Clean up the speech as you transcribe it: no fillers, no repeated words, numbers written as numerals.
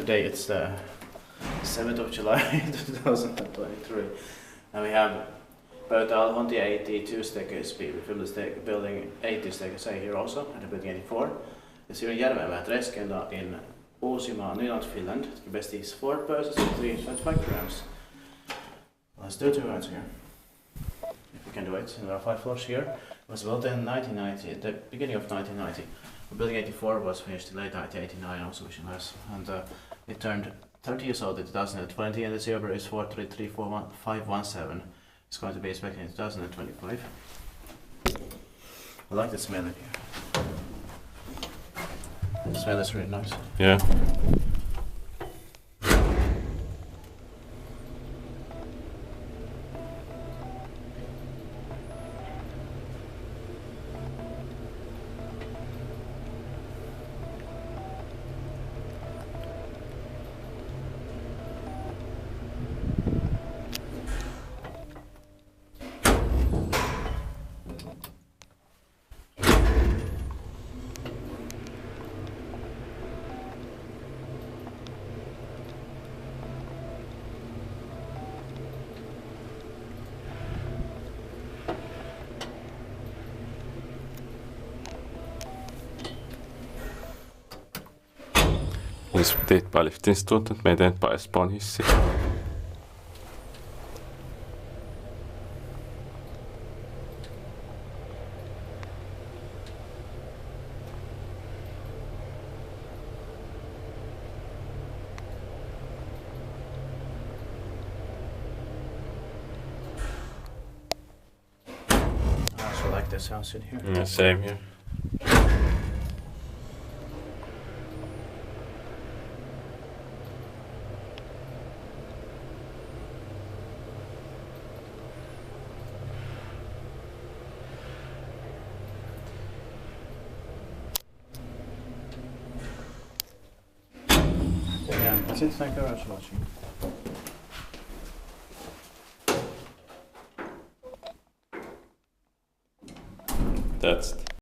today it's the 7th of July 2023, and we have Pöytäalhontie 82 staircase B. We filmed the building 80 staircase A here also, at the building 84. It's here in Järvenpää, Schindler in Finland. The best is 4 persons and 325 grams. Let's do 2 rounds here. If we can do it. And there are 5 floors here. It was built in 1990, at the beginning of 1990. The building 84 was finished in late 1989, also wishing less. And it turned 30 years old in 2020, and the year is 4334517. It's going to be inspected in 2025. I like the smell in here. The smell is really nice. Yeah. Jos teet bara liftin tuntuu, että meidän bara Espoon hissi. I also like the sounds in here. Yeah, same here. Yeah, that's it. Thank you very much for watching. That's